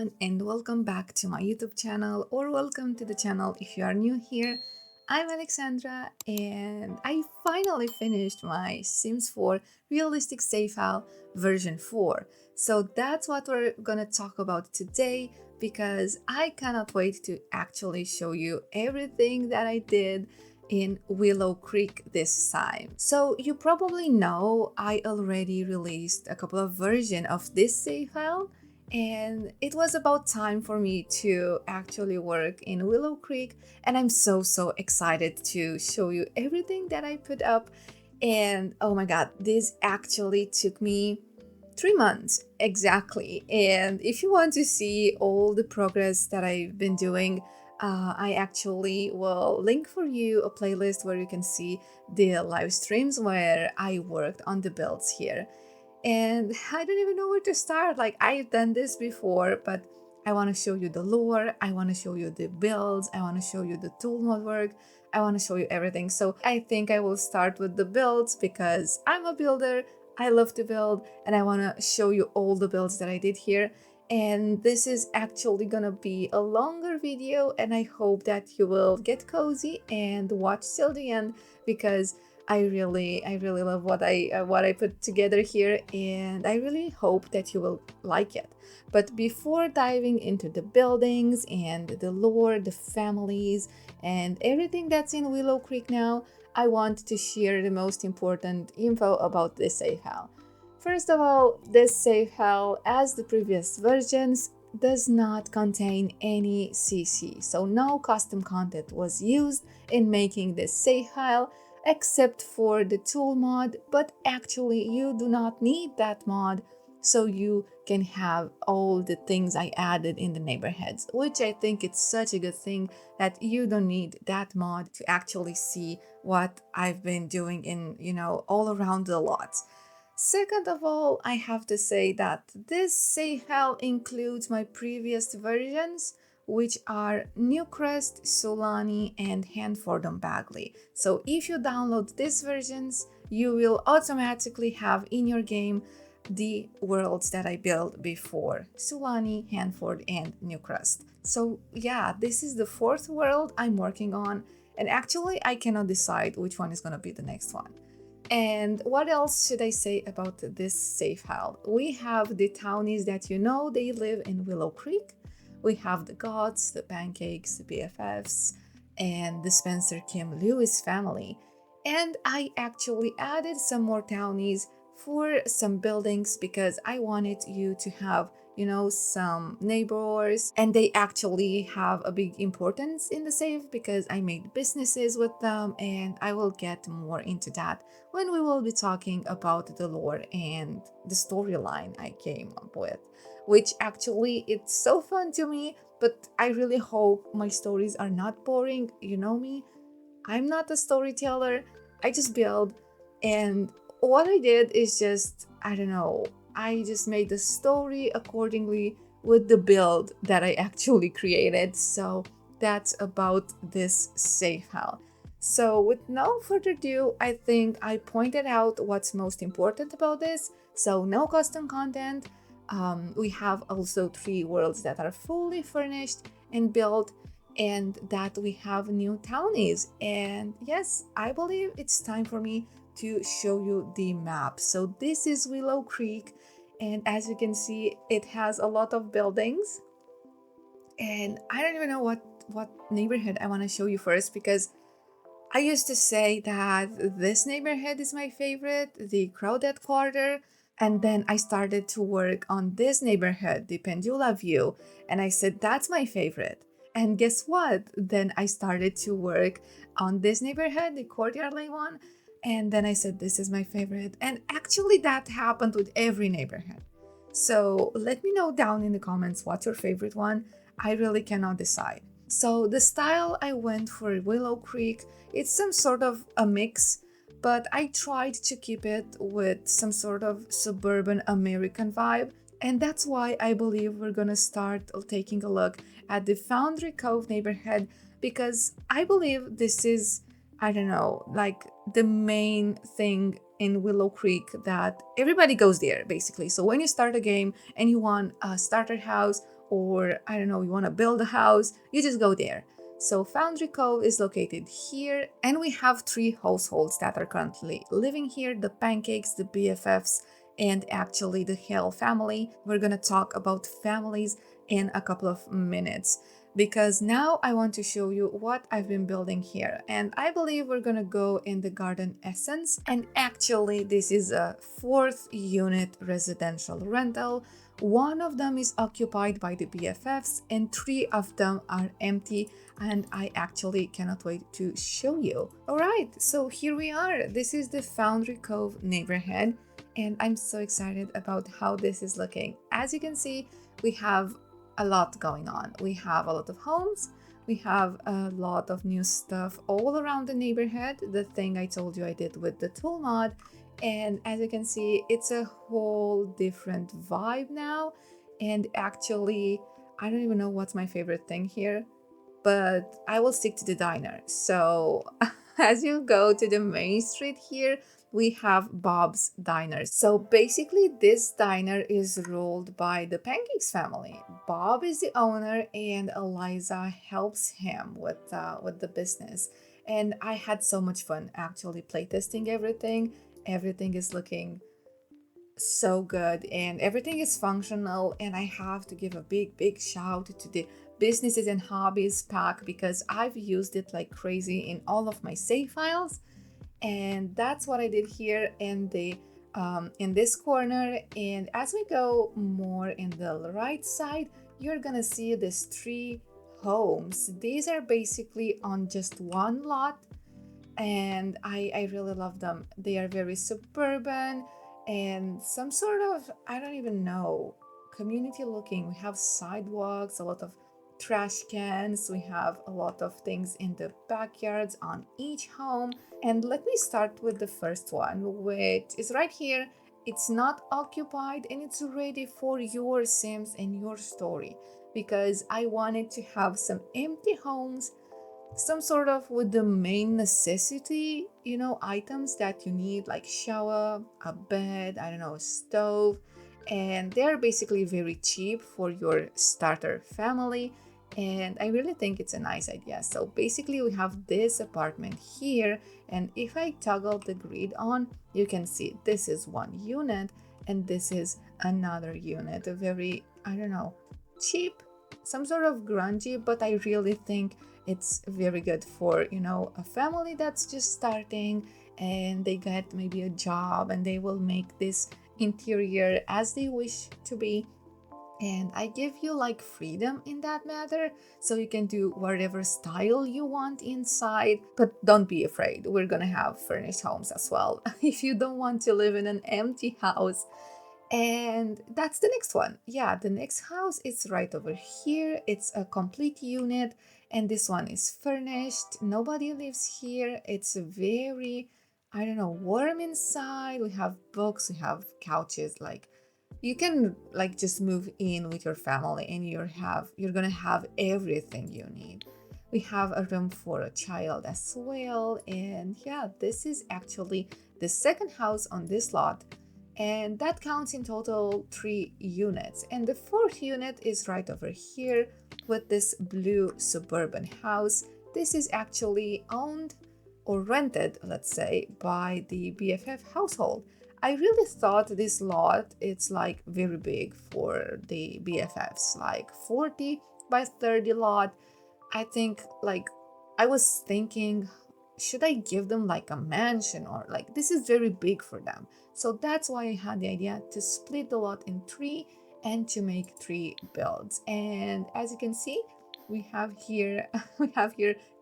everyone, and welcome back to my YouTube channel, or welcome to the channel if you are new here. I'm Alexandra, and I finally finished my Sims 4 Realistic Save File version 4. So that's what we're gonna talk about today, because I cannot wait to actually show you everything that I did in Willow Creek this time. So you probably know I already released a couple of versions of this save file, and it was about time for me to actually work in Willow Creek, and I'm so excited to show you everything that I put up. And oh my god, this actually took me 3 months exactly. And if you want to see all the progress that I've been doing, I actually will link for you a playlist where you can see the live streams where I worked on the builds here. And I don't even know where to start. Like, I've done this before, but I want to show you the lore, I want to show you the builds, I want to show you the tool mod work, I want to show you everything. So I think I will start with the builds because I'm a builder, I love to build, and I want to show you all the builds that I did here. And this is actually gonna be a longer video, and I hope that you will get cozy and watch till the end, because I really love what I put together here, and I really hope that you will like it. But before diving into the buildings and the lore, the families, and everything that's in Willow Creek now, I want to share the most important info about this save file. First of all, this save file, as the previous versions, does not contain any CC, so no custom content was used in making this save file, except for the tool mod, but actually you do not need that mod, so you can have all the things I added in the neighborhoods, which I think it's such a good thing that you don't need that mod to actually see what I've been doing in, all around the lots. Second of all, I have to say that this save file includes my previous versions, which are Newcrest, Solani, and Hanford on Bagley. So if you download these versions, you will automatically have in your game the worlds that I built before: Solani, Hanford, and Newcrest. So yeah, this is the fourth world I'm working on, and actually I cannot decide which one is gonna be the next one. And what else should I say about this save file? We have the Townies that they live in Willow Creek. We have the Gods, the Pancakes, the BFFs, and the Spencer Kim Lewis family. And I actually added some more Townies for some buildings because I wanted you to have some neighbors, and they actually have a big importance in the save because I made businesses with them, and I will get more into that when we will be talking about the lore and the storyline I came up with, which actually it's so fun to me, but I really hope my stories are not boring. You know me, I'm not a storyteller, I just build, and what I did is just, I don't know, I just made the story accordingly with the build that I actually created. So that's about this save file. So with no further ado, I think I pointed out what's most important about this. So no custom content. We have also 3 worlds that are fully furnished and built, and that we have new townies. And yes, I believe it's time for me to show you the map. So this is Willow Creek, and as you can see, it has a lot of buildings, and I don't even know what neighborhood I want to show you first, because I used to say that this neighborhood is my favorite, the Crawdad Quarter, and then I started to work on this neighborhood, the Pendula View, and I said that's my favorite. And guess what? Then I started to work on this neighborhood, the Courtyard Lane one, and then I said this is my favorite. And actually that happened with every neighborhood. So let me know down in the comments what's your favorite one. I really cannot decide. So the style I went for Willow Creek, it's some sort of a mix, but I tried to keep it with some sort of suburban American vibe. And that's why I believe we're gonna start taking a look at the Foundry Cove neighborhood, because I believe this is, I don't know, like the main thing in Willow Creek that everybody goes there basically. So when you start a game and you want a starter house or I don't know, you want to build a house, you just go there. So Foundry Cove is located here, and we have 3 households that are currently living here: the Pancakes, the BFFs, and actually the Hale family. We're gonna talk about families in a couple of minutes, because now I want to show you what I've been building here. And I believe we're gonna go in the garden essence. And actually this is a 4th unit residential rental. 1 of them is occupied by the BFFs and 3 of them are empty, and I actually cannot wait to show you. Alright, so here we are. This is the Foundry Cove neighborhood, and I'm so excited about how this is looking. As you can see, we have a lot going on. We have a lot of homes, we have a lot of new stuff all around the neighborhood, the thing I told you I did with the tool mod. And as you can see, it's a whole different vibe now. And actually, I don't even know what's my favorite thing here, but I will stick to the diner. So as you go to the main street here, we have Bob's Diner. So basically this diner is ruled by the Pancakes family. Bob is the owner and Eliza helps him with the business. And I had so much fun actually playtesting everything. Everything is looking so good and everything is functional, and I have to give a big shout to the businesses and hobbies pack, because I've used it like crazy in all of my save files. And that's what I did here in the in this corner. And as we go more in the right side, you're gonna see these 3 homes. These are basically on just 1 lot, and I really love them. They are very suburban and some sort of, I don't even know, community looking. We have sidewalks, a lot of trash cans, we have a lot of things in the backyards on each home. And let me start with the first one, which is right here. It's not occupied and it's ready for your Sims and your story, because I wanted to have some empty homes, some sort of with the main necessity, you know, items that you need, like shower, a bed, I don't know, a stove. And they're basically very cheap for your starter family. And I really think it's a nice idea. So basically we have this apartment here, and if I toggle the grid on, you can see this is 1 unit and this is another unit. A very, I don't know, cheap, some sort of grungy, but I really think it's very good for, you know, a family that's just starting and they get maybe a job and they will make this interior as they wish to be. And I give you like freedom in that matter, so you can do whatever style you want inside. But don't be afraid, we're gonna have furnished homes as well if you don't want to live in an empty house. And that's the next one. Yeah, the next house is right over here. It's a complete unit, and this one is furnished. Nobody lives here. It's very, I don't know, warm inside. We have books, we have couches. Like, you can like just move in with your family and you're gonna have everything you need. We have a room for a child as well. And yeah, this is actually the second house on this lot, and that counts in total 3 units. And the 4th unit is right over here with this blue suburban house. This is actually owned or rented, let's say, by the BFF household. I really thought this lot, it's like very big for the BFFs, like 40 by 30 lot. I think like, I was thinking, should I give them like a mansion, or like this is very big for them. So that's why I had the idea to split the lot in 3 and to make 3 builds. And as you can see, we have here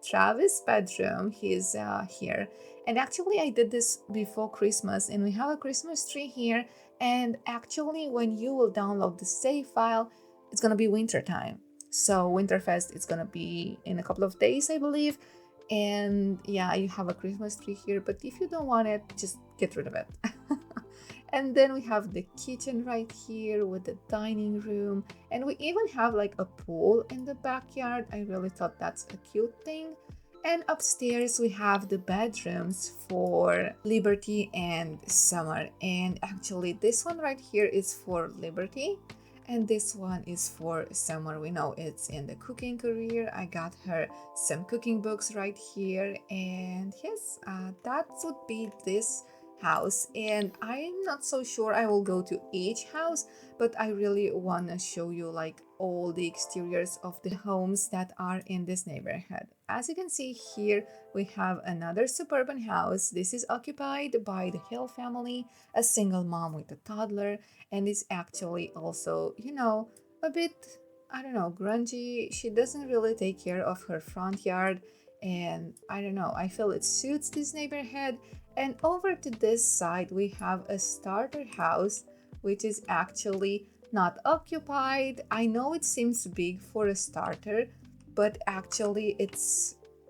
Travis' bedroom. He's here. And actually I did this before Christmas, and we have a Christmas tree here. And actually when you will download the save file, it's gonna be winter time. So Winterfest is gonna be in a couple of days, I believe. And yeah, you have a Christmas tree here, but if you don't want it, just get rid of it. And then we have the kitchen right here with the dining room, and we even have like a pool in the backyard. I really thought that's a cute thing. And upstairs we have the bedrooms for Liberty and Summer. And actually this one right here is for Liberty, And this one is for someone we know it's in the cooking career. I got her some cooking books right here. And yes, that would be this house. And I'm not so sure I will go to each house, but I really want to show you like all the exteriors of the homes that are in this neighborhood. As you can see here, we have another suburban house. This is occupied by the Hill family, a single mom with a toddler, and is actually also, a bit, I don't know, grungy. She doesn't really take care of her front yard, and I don't know, I feel it suits this neighborhood. And over to this side, we have a starter house, which is actually not occupied. I know it seems big for a starter, but actually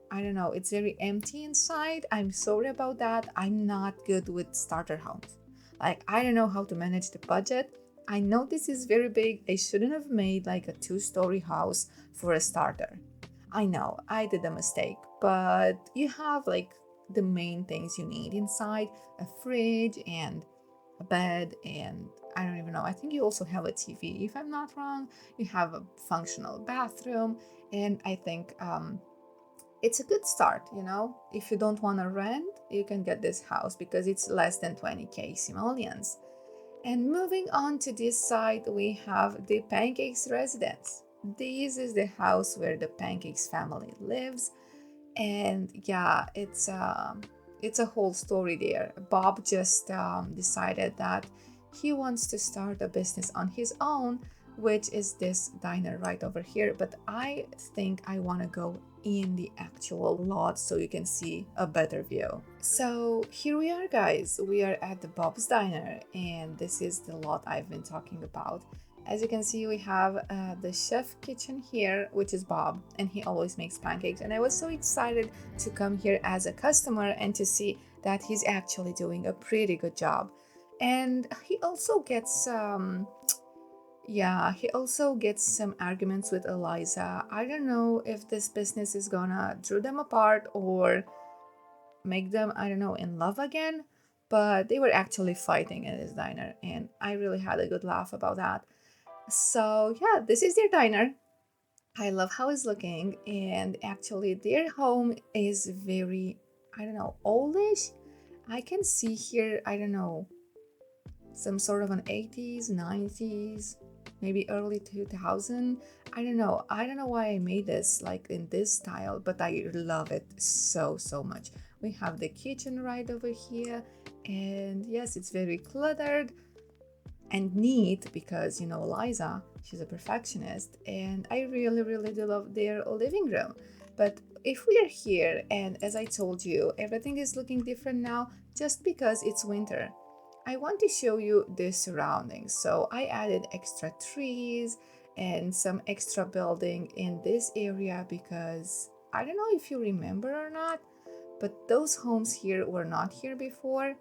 I don't know, it's very empty inside. I'm sorry about that. I'm not good with starter homes. Like, I don't know how to manage the budget. I know this is very big. I shouldn't have made like a 2-story house for a starter. I know I did a mistake, but you have like the main things you need inside: a fridge and a bed, and I don't even know. I think you also have a TV, if I'm not wrong. You have a functional bathroom, and I think it's a good start. If you don't want to rent, you can get this house because it's less than 20k simoleons. And moving on to this side, we have the Pancakes residence. This is the house where the Pancakes family lives, and yeah, it's a whole story there. Bob just decided that he wants to start a business on his own, which is this diner right over here. But I think I want to go in the actual lot so you can see a better view. So here we are, guys. We are at the Bob's Diner, and this is the lot I've been talking about. As you can see, we have the chef kitchen here, which is Bob, and he always makes pancakes. And I was so excited to come here as a customer and to see that he's actually doing a pretty good job. And he also gets some arguments with Eliza. I don't know if this business is gonna draw them apart or make them, I don't know, in love again, but they were actually fighting in this diner, and I really had a good laugh about that. So yeah, this is their diner. I love how it's looking, and actually their home is very, I don't know, oldish. I can see here, I don't know, some sort of an 80s, 90s, maybe early 2000. I don't know. I don't know why I made this like in this style, but I love it so much. We have the kitchen right over here, and yes, it's very cluttered and neat because Liza, she's a perfectionist, and I really do love their living room. But if we are here, and as I told you, everything is looking different now just because it's winter, I want to show you the surroundings. So I added extra trees and some extra building in this area because I don't know if you remember or not, but those homes here were not here before,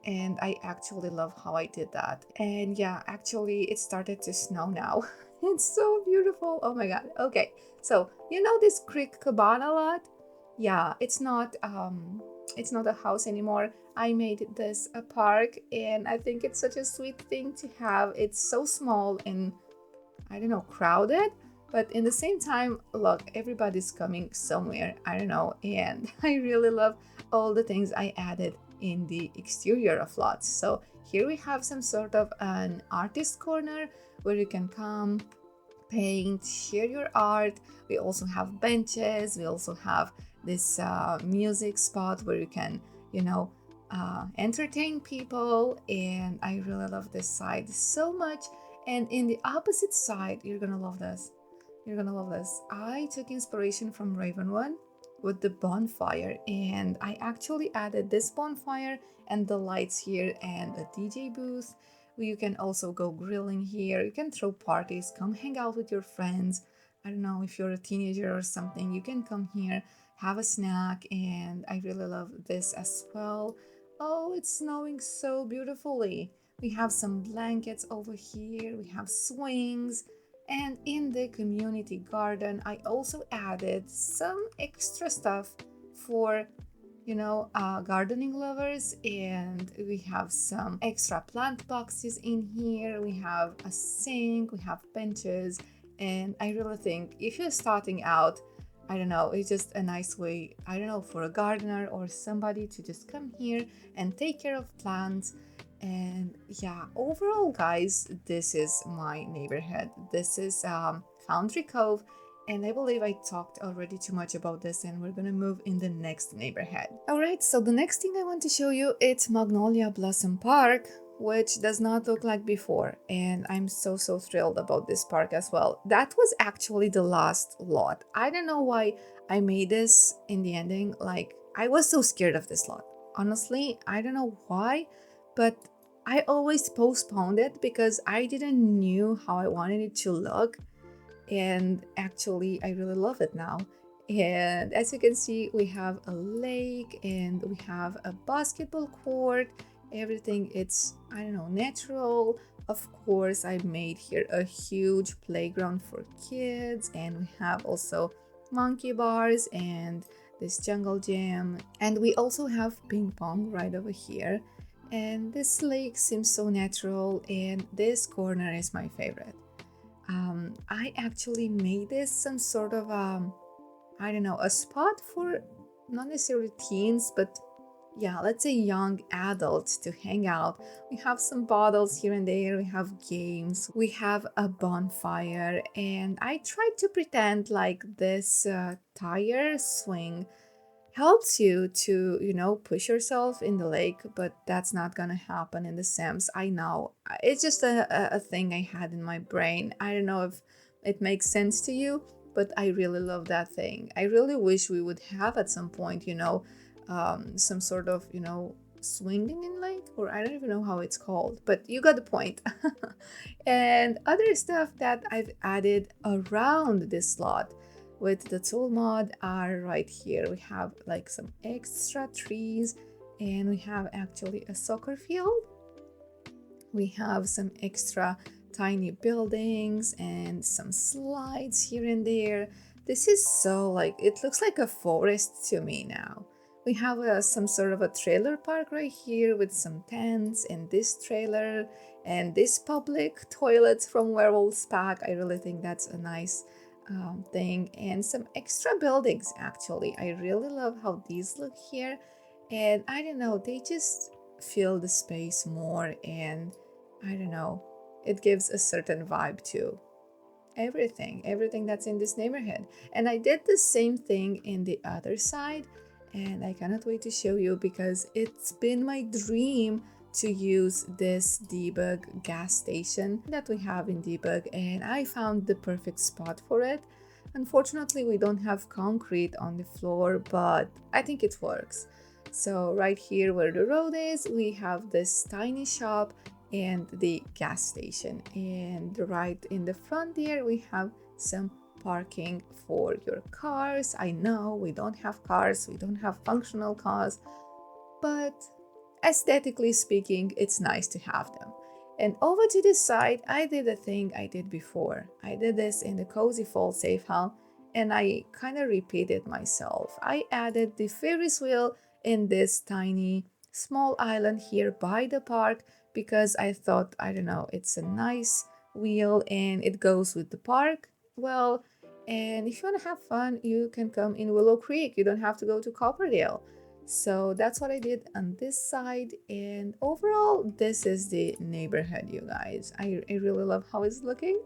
and I actually love how I did that. And yeah, actually it started to snow now. It's so beautiful. Oh my god. Okay, so this Creek Cabana lot? Yeah, it's not a house anymore. I made this a park, and I think it's such a sweet thing to have. It's so small and, I don't know, crowded, but in the same time, look, everybody's coming somewhere, I don't know, and I really love all the things I added in the exterior of lots. So here we have some sort of an artist corner where you can come, paint, share your art. We also have benches. We also have this music spot where you can, entertain people. And I really love this side so much. And in the opposite side, you're gonna love this. You're gonna love this. I took inspiration from Ravenwood with the bonfire, and I actually added this bonfire and the lights here and a DJ booth. You can also go grilling here. You can throw parties, come hang out with your friends. I don't know, if you're a teenager or something, you can come here, have a snack, and I really love this as well. Oh, it's snowing so beautifully. We have some blankets over here, we have swings, and in the community garden, I also added some extra stuff for gardening lovers, and we have some extra plant boxes in here. We have a sink, we have benches, and I really think if you're starting out, I don't know, it's just a nice way, I don't know, for a gardener or somebody to just come here and take care of plants. And yeah, overall, guys, this is my neighborhood. This is Foundry Cove, and I believe I talked already too much about this, and we're gonna move in the next neighborhood. Alright, so the next thing I want to show you, it's Magnolia Blossom Park, which does not look like before, and I'm so thrilled about this park as well. That was actually the last lot. I don't know why I made this in the ending. Like, I was so scared of this lot. Honestly, I don't know why, but I always postponed it because I didn't knew how I wanted it to look, and actually I really love it now. And as you can see, we have a lake and we have a basketball court. Everything, it's, I don't know, natural. Of course, I made here a huge playground for kids, and we have also monkey bars and this jungle gym, and we also have ping pong right over here. And this lake seems so natural, and this corner is my favorite. I actually made this some sort of I don't know, a spot for not necessarily teens, but yeah, let's say young adults to hang out. We have some bottles here and there, we have games, we have a bonfire, and I tried to pretend like this tire swing helps you to, push yourself in the lake, but that's not gonna happen in the Sims. I know. It's just a thing I had in my brain. I don't know if it makes sense to you, but I really love that thing. I really wish we would have at some point, some sort of, swinging in lake, or I don't even know how it's called, but you got the point. And other stuff that I've added around this slot with the tool mod are right here. We have like some extra trees, and we have actually a soccer field. We have some extra tiny buildings and some slides here and there. This is so, like, it looks like a forest to me now. We have some sort of a trailer park right here with some tents and this trailer and this public toilets from Werewolf's Pack. I really think that's a nice thing, and some extra buildings. Actually, I really love how these look here, and I don't know, they just fill the space more, and I don't know, it gives a certain vibe to everything that's in this neighborhood. And I did the same thing in the other side, and I cannot wait to show you because it's been my dream to use this debug gas station that we have in debug, and I found the perfect spot for it. Unfortunately, we don't have concrete on the floor, but I think it works. So right here where the road is, we have this tiny shop and the gas station, and right in the front there we have some parking for your cars. I know we don't have cars, we don't have functional cars, but aesthetically speaking, it's nice to have them. And over to this side, I did a thing I did before. I did this in the Cozy Fall safe house, and I kind of repeated myself. I added the Ferris wheel in this tiny small island here by the park because I thought, I don't know, it's a nice wheel and it goes with the park well. And if you want to have fun, you can come in Willow Creek. You don't have to go to Copperdale. So that's what I did on this side, and overall this is the neighborhood, you guys. I really love how it's looking.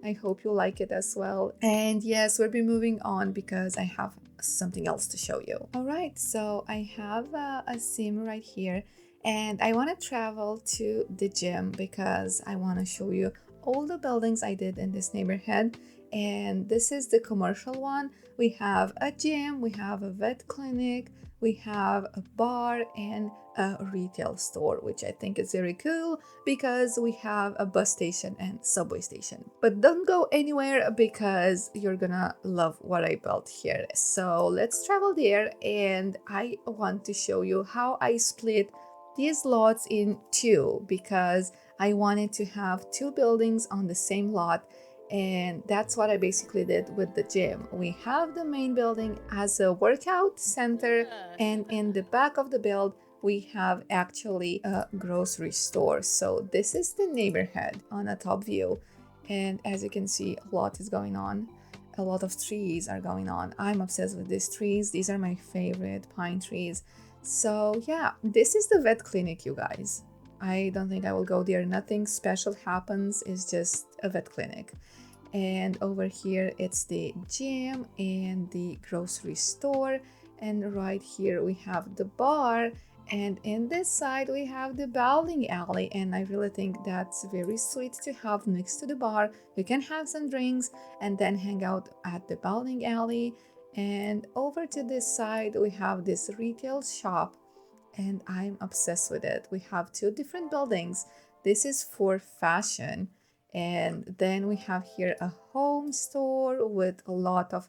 I hope you like it as well. And yes, we'll be moving on because I have something else to show you. All right, so I have a sim right here, and I want to travel to the gym because I want to show you all the buildings I did in this neighborhood. And this is the commercial one. We have a gym, we have a vet clinic, we have a bar and a retail store, which I think is very cool because we have a bus station and subway station. But don't go anywhere because you're gonna love what I built here. So let's travel there, and I want to show you how I split these lots in two because I wanted to have two buildings on the same lot. And that's what I basically did with the gym. We have the main building as a workout center, and in the back of the build, we have actually a grocery store. So this is the neighborhood on a top view. And as you can see, a lot is going on. A lot of trees are going on. I'm obsessed with these trees. These are my favorite pine trees. So yeah, this is the vet clinic, you guys. I don't think I will go there. Nothing special happens. It's just a vet clinic. And over here it's the gym and the grocery store, and right here we have the bar, and in this side we have the bowling alley. And I really think that's very sweet to have next to the bar. You can have some drinks and then hang out at the bowling alley. And over to this side we have this retail shop, and I'm obsessed with it. We have two different buildings. This is for fashion. And then we have here a home store with a lot of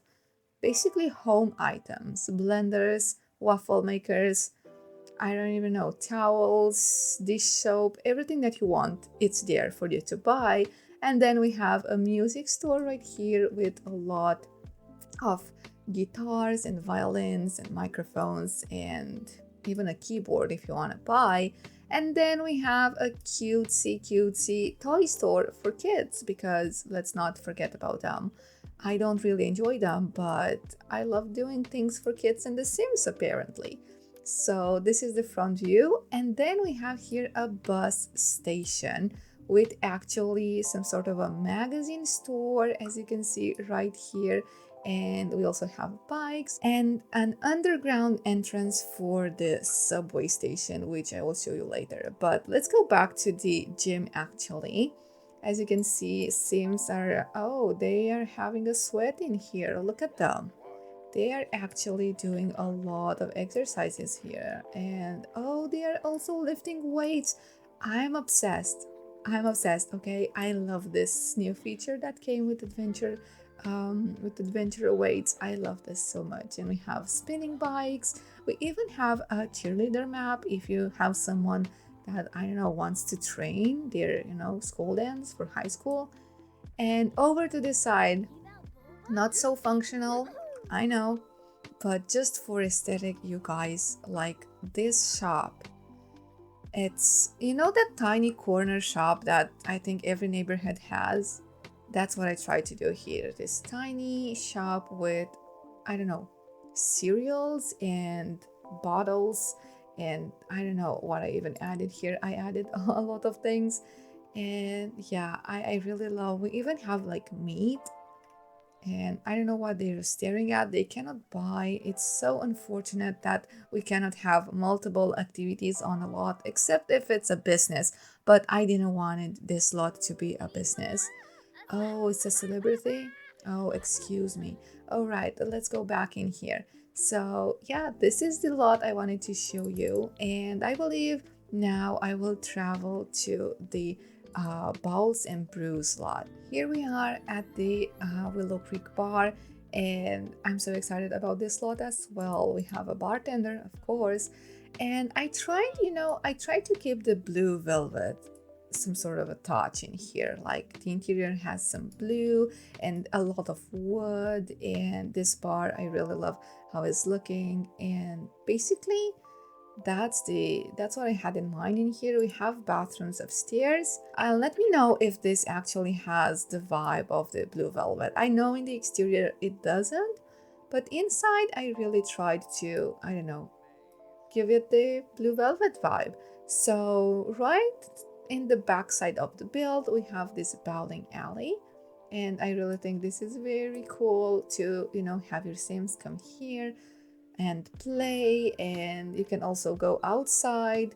basically home items, blenders, waffle makers, I don't even know, towels, dish soap, everything that you want, it's there for you to buy. And then we have a music store right here with a lot of guitars and violins and microphones and even a keyboard if you want to buy. And then we have a cutesy toy store for kids, because let's not forget about them. I don't really enjoy them, but I love doing things for kids in The Sims apparently. So this is the front view, and then we have here a bus station with actually some sort of a magazine store, as you can see right here. And we also have bikes and an underground entrance for the subway station, which I will show you later. But let's go back to the gym actually. As you can see, Sims are, oh, they are having a sweat in here. Look at them. They are actually doing a lot of exercises here. And oh, they are also lifting weights. I'm obsessed. I'm obsessed, okay? I love this new feature that came with adventure weights. I love this so much. And we have spinning bikes. We even have a cheerleader map if you have someone that, I don't know, wants to train their, school dance for high school. And over to this side, not so functional, I know, but just for aesthetic, you guys, like this shop. It's, that tiny corner shop that I think every neighborhood has. That's what I try to do here. This tiny shop with, I don't know, cereals and bottles, and I don't know what I even added here. I added a lot of things. And yeah, I really love, we even have like meat, and I don't know what they're staring at. They cannot buy. It's so unfortunate that we cannot have multiple activities on a lot, except if it's a business. But I didn't want this lot to be a business. Oh, it's a celebrity? Oh, excuse me. All right, let's go back in here. So yeah, this is the lot I wanted to show you. And I believe now I will travel to the Bowls and Brews lot. Here we are at the Willow Creek bar, and I'm so excited about this lot as well. We have a bartender, of course, and I tried to keep the blue velvet some sort of a touch in here. Like the interior has some blue and a lot of wood, and this bar, I really love how it's looking. And basically that's what I had in mind in here. We have bathrooms upstairs. Let me know if this actually has the vibe of the blue velvet. I know in the exterior it doesn't, but inside I really tried to, I don't know, give it the blue velvet vibe. So right in the back side of the build we have this bowling alley, and I really think this is very cool to have your Sims come here and play. And you can also go outside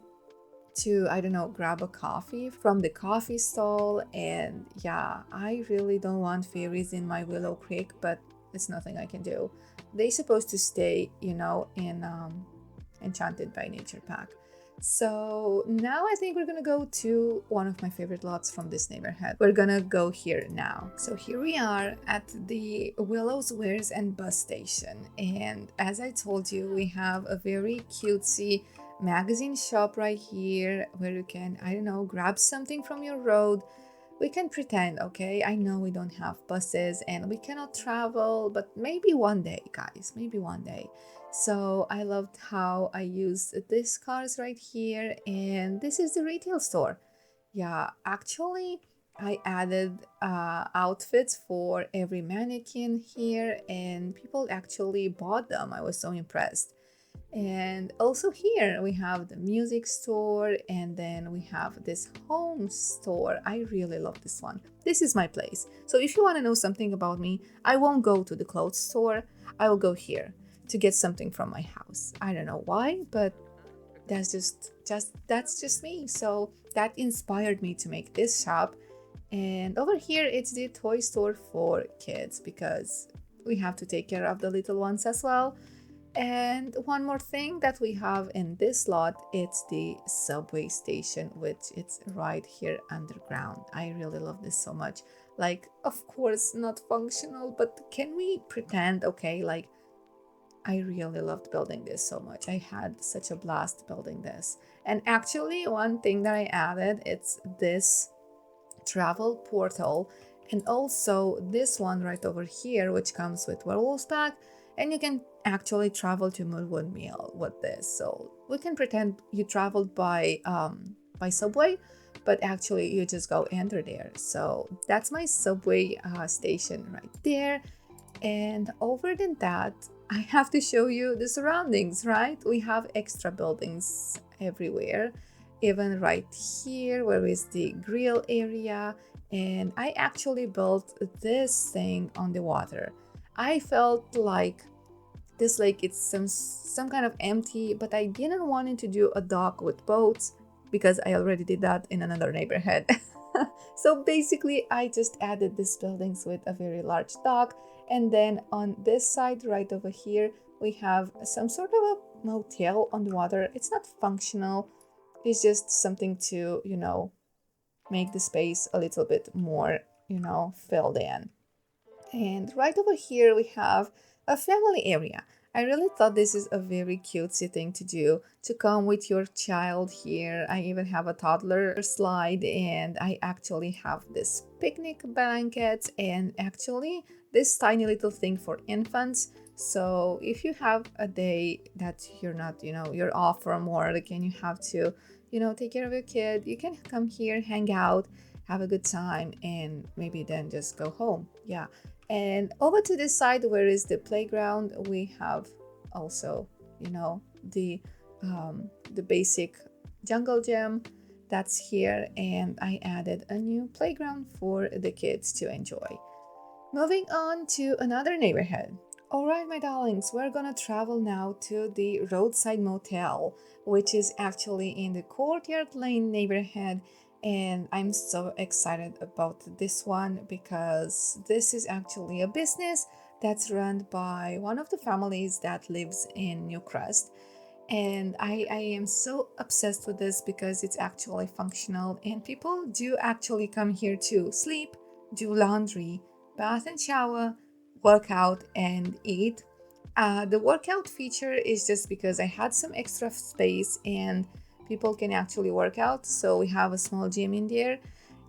to, I don't know, grab a coffee from the coffee stall. And yeah, I really don't want fairies in my Willow Creek, but it's nothing I can do. They're supposed to stay in Enchanted by Nature pack. So now I think we're gonna go to one of my favorite lots from this neighborhood. We're gonna go here now. So here we are at the Willow's Wares and Bus Station. And as I told you, we have a very cutesy magazine shop right here where you can, I don't know, grab something from your road, we can pretend, okay? I know we don't have buses and we cannot travel, but maybe one day, guys, maybe one day. So I loved how I used these cars right here, and this is the retail store. Yeah, actually, I added outfits for every mannequin here, and people actually bought them. I was so impressed. And also here we have the music store, and then we have this home store. I really love this one. This is my place. So if you want to know something about me, I won't go to the clothes store. I will go here to get something from my house. I don't know why, but that's just me. So that inspired me to make this shop. And over here it's the toy store for kids because we have to take care of the little ones as well. And one more thing that we have in this lot, it's the subway station, which it's right here underground. I really love this so much. Like, of course, not functional, but can we pretend, okay, like I really loved building this so much. I had such a blast building this. And actually, one thing that I added, it's this travel portal, and also this one right over here, which comes with werewolf's pack, and you can actually travel to Moonwood Mill with this. So we can pretend you traveled by subway, but actually you just go enter there. So that's my subway station right there. And over than that, I have to show you the surroundings, right? We have extra buildings everywhere, even right here where is the grill area. And I actually built this thing on the water. I felt like this lake it's some kind of empty, but I didn't want it to do a dock with boats because I already did that in another neighborhood. So basically I just added these buildings with a very large dock, and then on this side right over here we have some sort of a motel on the water. It's not functional, it's just something to, make the space a little bit more, filled in. And right over here we have a family area. I really thought this is a very cutesy thing to do, to come with your child here. I even have a toddler slide, and I actually have this picnic blankets and actually this tiny little thing for infants. So if you have a day that you're not, you're off from work and you have to, take care of your kid, you can come here, hang out, have a good time, and maybe then just go home. Yeah. And over to this side, where is the playground, we have also, the the basic jungle gym that's here, and I added a new playground for the kids to enjoy. Moving on to another neighborhood. All right, my darlings, we're gonna travel now to the roadside motel, which is actually in the Courtyard Lane neighborhood. And I'm so excited about this one because this is actually a business that's run by one of the families that lives in Newcrest. And I am so obsessed with this because it's actually functional, and people do actually come here to sleep, do laundry, bath and shower, work out, and eat. The workout feature is just because I had some extra space and people can actually work out. So we have a small gym in there.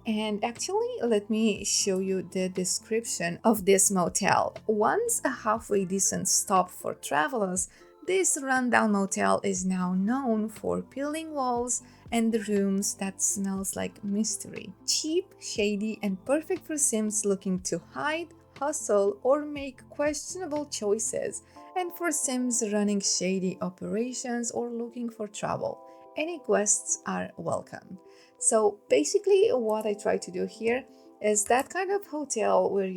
And actually, let me show you the description of this motel. Once a halfway decent stop for travelers, this rundown motel is now known for peeling walls and rooms that smells like mystery. Cheap, shady, and perfect for Sims looking to hide, hustle, or make questionable choices, and for Sims running shady operations or looking for trouble. Any guests are welcome. So basically what I try to do here is that kind of hotel where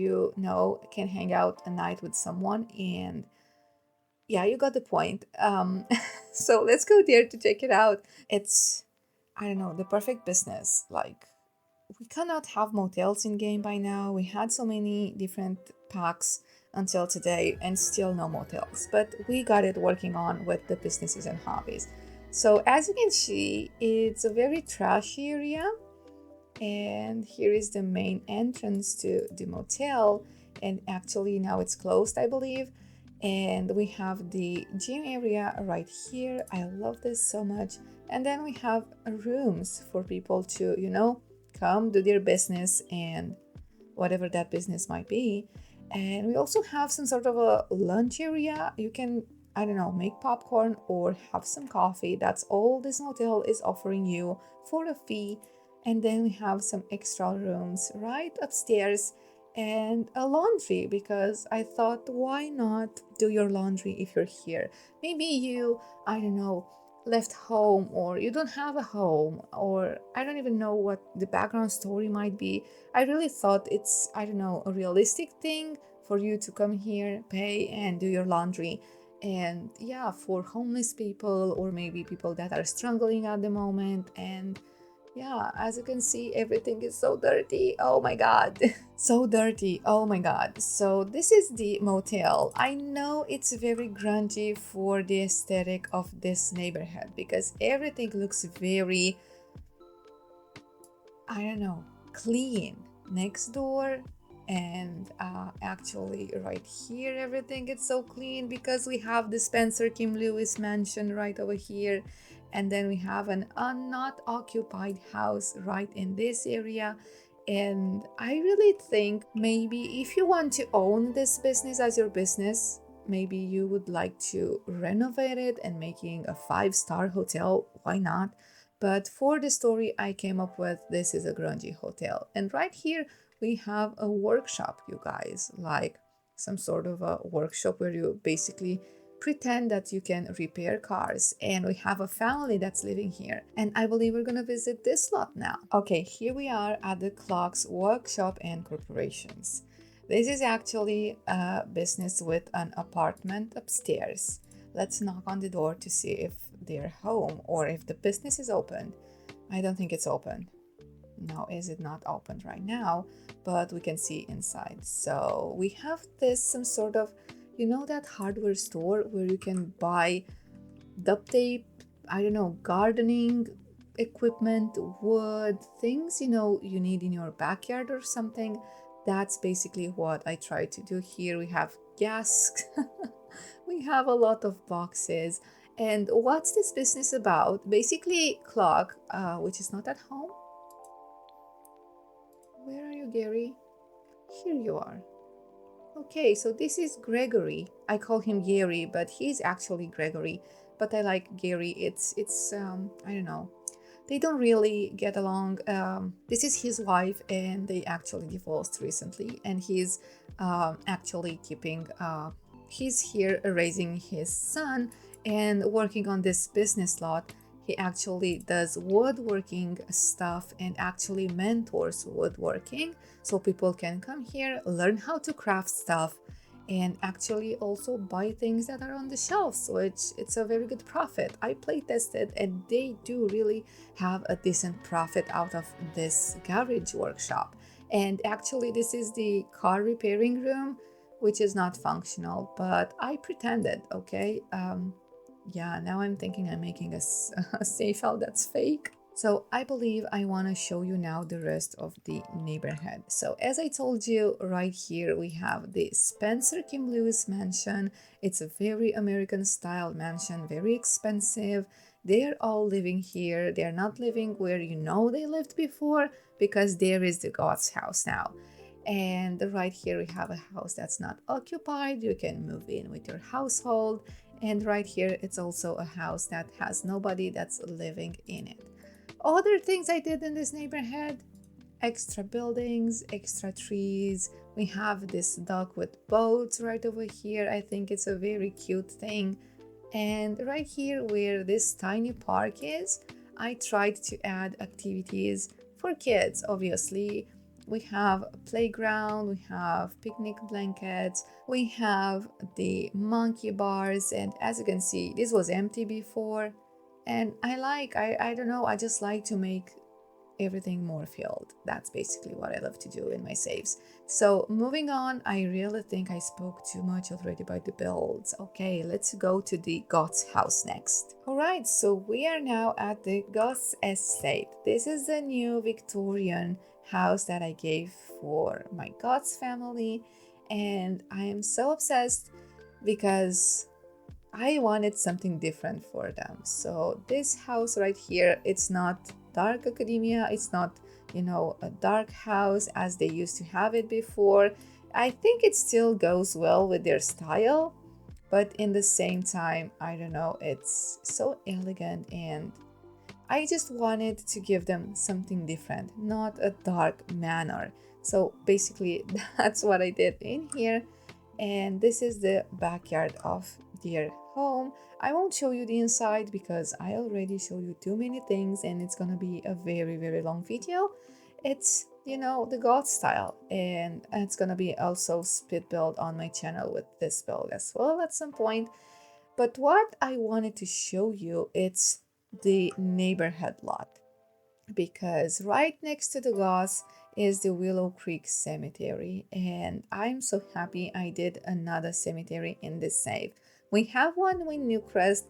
can hang out a night with someone, and yeah, you got the point. So let's go there to check it out. It's, I don't know, the perfect business. Like, we cannot have motels in game by now. We had so many different packs until today and still no motels, but we got it working on with the businesses and hobbies. So as you can see, it's a very trashy area, and here is the main entrance to the motel, and actually now it's closed, I believe. And we have the gym area right here. I love this so much. And then we have rooms for people to, come do their business and whatever that business might be. And we also have some sort of a lunch area. You can, I don't know, make popcorn or have some coffee. That's all this motel is offering you for a fee. And then we have some extra rooms right upstairs and a laundry, because I thought, why not do your laundry if you're here? Maybe you, I don't know, left home, or you don't have a home, or I don't even know what the background story might be. I really thought it's, I don't know, a realistic thing for you to come here, pay, and do your laundry. And yeah, for homeless people or maybe people that are struggling at the moment. And yeah, as you can see, everything is so dirty. Oh my god. So dirty. Oh my god. So this is the motel. I know it's very grungy for the aesthetic of this neighborhood because everything looks very, I don't know, clean next door. And actually right here everything is so clean because we have the Spencer Kim Lewis mansion right over here, and then we have an not occupied house right in this area. And I really think maybe if you want to own this business as your business, maybe you would like to renovate it and making a 5-star hotel. Why not? But for the story I came up with, this is a grungy hotel. And right here we have a workshop, you guys, like some sort of a workshop where you basically pretend that you can repair cars. And we have a family that's living here. And I believe we're gonna visit this lot now. Okay, here we are at the Clocks Workshop and Corporations. This is actually a business with an apartment upstairs. Let's knock on the door to see if they're home or if the business is open. I don't think it's open. No, is it not open right now? But we can see inside. So we have this some sort of, you know, that hardware store where you can buy duct tape, I don't know, gardening equipment, wood, things, you know, you need in your backyard or something. That's basically what I try to do here. We have gas. We have a lot of boxes. And what's this business about? Basically, Clock, which is not at home. Where are you, Gary? Here you are. Okay, so this is Gregory. I call him Gary, but he's actually Gregory. But I like Gary. It's I don't know. They don't really get along. This is his wife, and they actually divorced recently. And he's actually keeping. He's here raising his son and working on this business lot. He actually does woodworking stuff and actually mentors woodworking, so people can come here, learn how to craft stuff, and actually also buy things that are on the shelves, which it's a very good profit. I play tested and they do really have a decent profit out of this garage workshop. And actually this is the car repairing room, which is not functional, but I pretended, okay? Yeah, now I'm thinking I'm making a safe out that's fake. So I believe I want to show you now the rest of the neighborhood. So as I told you, right here we have the Spencer Kim Lewis mansion. It's a very American style mansion, very expensive. They're all living here. They're not living where you know they lived before, because there is the God's house now. And right here we have a house that's not occupied. You can move in with your household. And right here it's also a house that has nobody that's living in it. Other things I did in this neighborhood: extra buildings, extra trees. We have this dock with boats right over here. I think it's a very cute thing. And right here where this tiny park is, I tried to add activities for kids. Obviously, we have a playground, we have picnic blankets, we have the monkey bars, and as you can see, this was empty before. And I don't know, I just like to make everything more filled. That's basically what I love to do in my saves. So moving on, I really think I spoke too much already about the builds. Okay, let's go to the Goth's house next. Alright, so we are now at the Goth's estate. This is the new Victorian house that I gave for my Goth's family, and I am so obsessed because I wanted something different for them. So this house right here, it's not dark academia, it's not a dark house as they used to have it before. I think it still goes well with their style, but in the same time, I don't know, it's so elegant, and I just wanted to give them something different, not a dark manner. So basically, that's what I did in here. And this is the backyard of their home. I won't show you the inside because I already showed you too many things and it's gonna be a very, very long video. It's, the God style, and it's gonna be also split build on my channel with this build as well at some point. But what I wanted to show you, it's the neighborhood lot, because right next to the Goss is the Willow Creek Cemetery, and I'm so happy I did another cemetery in this save. We have one in Newcrest,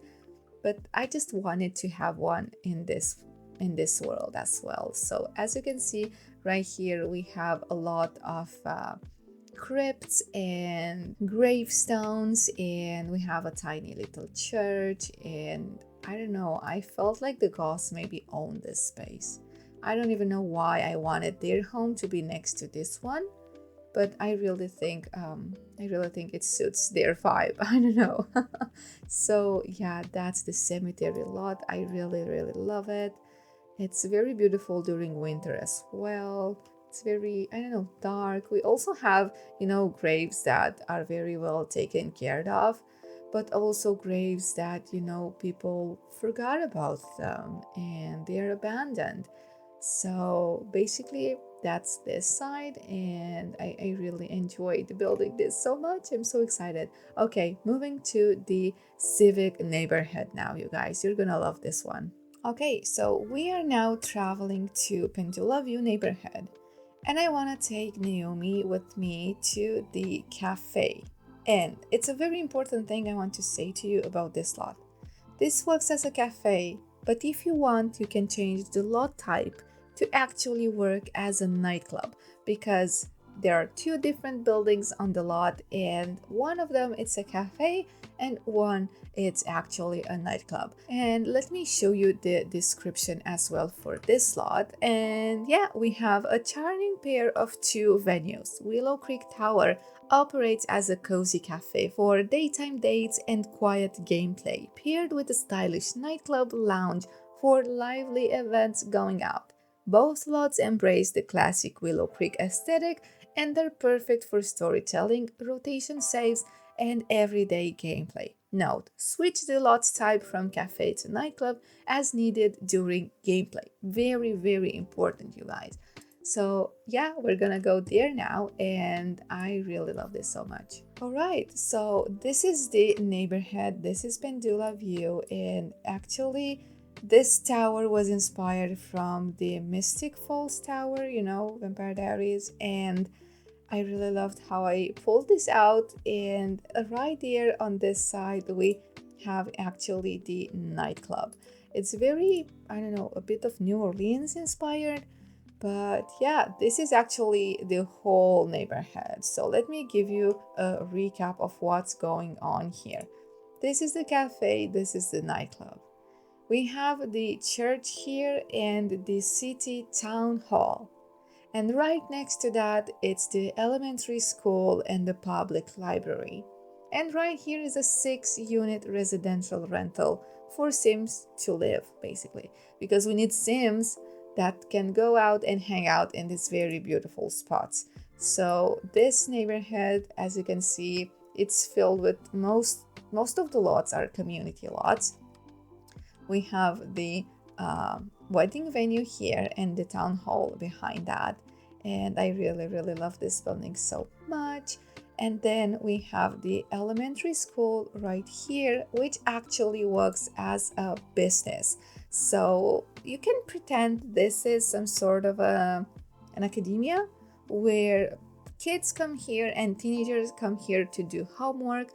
but I just wanted to have one in this world as well. So as you can see right here, we have a lot of crypts and gravestones, and we have a tiny little church. And I don't know, I felt like the Goths maybe own this space. I don't even know why I wanted their home to be next to this one, but I really think it suits their vibe. I don't know. So yeah, that's the cemetery lot. I really, really love it. It's very beautiful during winter as well. It's very, I don't know, dark. We also have, graves that are very well taken care of, but also graves that, people forgot about them and they're abandoned. So basically, that's this side, and I really enjoyed building this so much. I'm so excited. Okay, moving to the civic neighborhood now, you guys. You're gonna love this one. Okay, so we are now traveling to Pendula View neighborhood, and I want to take Naomi with me to the cafe. And it's a very important thing I want to say to you about this lot. This works as a cafe, but if you want, you can change the lot type to actually work as a nightclub, because there are two different buildings on the lot, and one of them it's a cafe and one it's actually a nightclub. And let me show you the description as well for this lot. And yeah, we have a charming pair of two venues. Willow Creek Tower operates as a cozy cafe for daytime dates and quiet gameplay, paired with a stylish nightclub lounge for lively events going out. Both lots embrace the classic Willow Creek aesthetic, and they're perfect for storytelling, rotation saves, and everyday gameplay. Note, switch the lots type from cafe to nightclub as needed during gameplay. Very, very important, you guys. So yeah, we're gonna go there now, and I really love this so much. Alright, so this is the neighborhood, this is Pendula View, and actually this tower was inspired from the Mystic Falls Tower, Vampire Diaries, and I really loved how I pulled this out. And right there on this side, we have actually the nightclub. It's very, I don't know, a bit of New Orleans inspired, but yeah, this is actually the whole neighborhood. So let me give you a recap of what's going on here. This is the cafe, this is the nightclub. We have the church here and the city town hall. And right next to that, it's the elementary school and the public library. And right here is a 6-unit residential rental for Sims to live, basically, because we need Sims that can go out and hang out in these very beautiful spots. So this neighborhood, as you can see, it's filled with most of the lots are community lots. We have the wedding venue here and the town hall behind that, and I really, really love this building so much. And then we have the elementary school right here, which actually works as a business. So you can pretend this is some sort of an academia where kids come here and teenagers come here to do homework,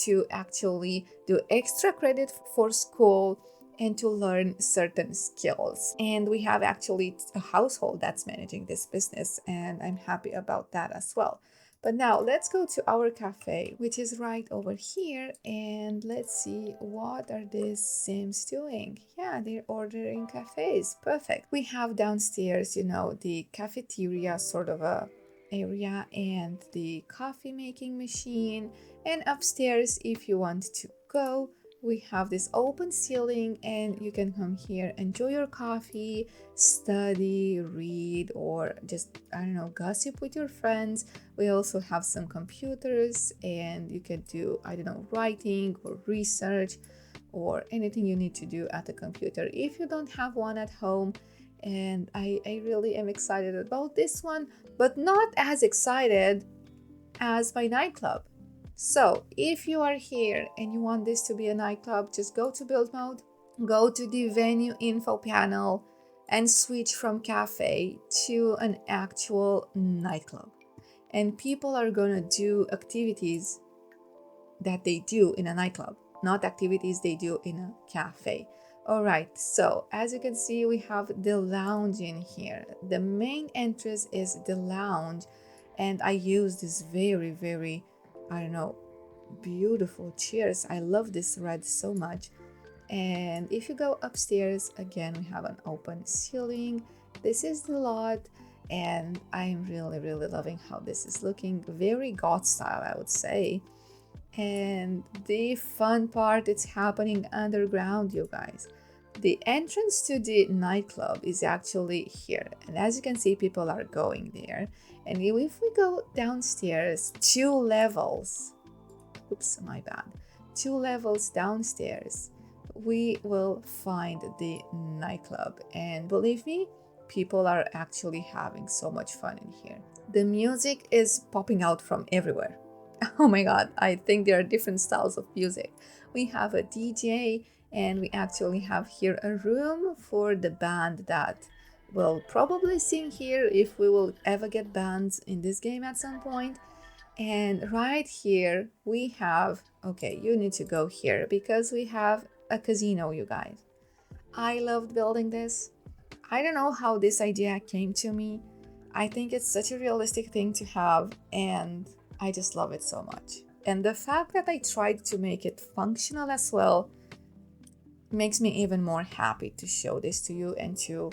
to actually do extra credit for school, and to learn certain skills. And we have actually a household that's managing this business, and I'm happy about that as well. But now let's go to our cafe, which is right over here, and let's see what are these Sims doing. Yeah, they're ordering cafes. Perfect. We have downstairs, you know, the cafeteria sort of a area and the coffee making machine, and upstairs if you want to go, we have this open ceiling and you can come here, enjoy your coffee, study, read, or just, I don't know, gossip with your friends. We also have some computers and you can do, I don't know, writing or research or anything you need to do at the computer if you don't have one at home. And I really am excited about this one, but not as excited as my nightclub. So if you are here and you want this to be a nightclub, just go to build mode, go to the venue info panel and switch from cafe to an actual nightclub. And people are gonna do activities that they do in a nightclub, not activities they do in a cafe. All right, so as you can see, we have the lounge in here. The main entrance is the lounge, and I use this very, I don't know, beautiful chairs. I love this red so much. And if you go upstairs, again, we have an open ceiling. This is the lot, and I'm really loving how this is looking. Very goth style, I would say. And the fun part, it's happening underground, you guys. The entrance to the nightclub is actually here, and as you can see, people are going there. And if we go downstairs 2 levels, oops, my bad, 2 levels downstairs, we will find the nightclub. And believe me, people are actually having so much fun in here. The music is popping out from everywhere. Oh my god, I think there are different styles of music. We have a DJ, and we actually have here a room for the band that will probably sing here if we will ever get bands in this game at some point. And right here we have, okay, you need to go here because we have a casino, you guys. I loved building this. I don't know how this idea came to me. I think it's such a realistic thing to have, and I just love it so much. And the fact that I tried to make it functional as well makes me even more happy to show this to you and to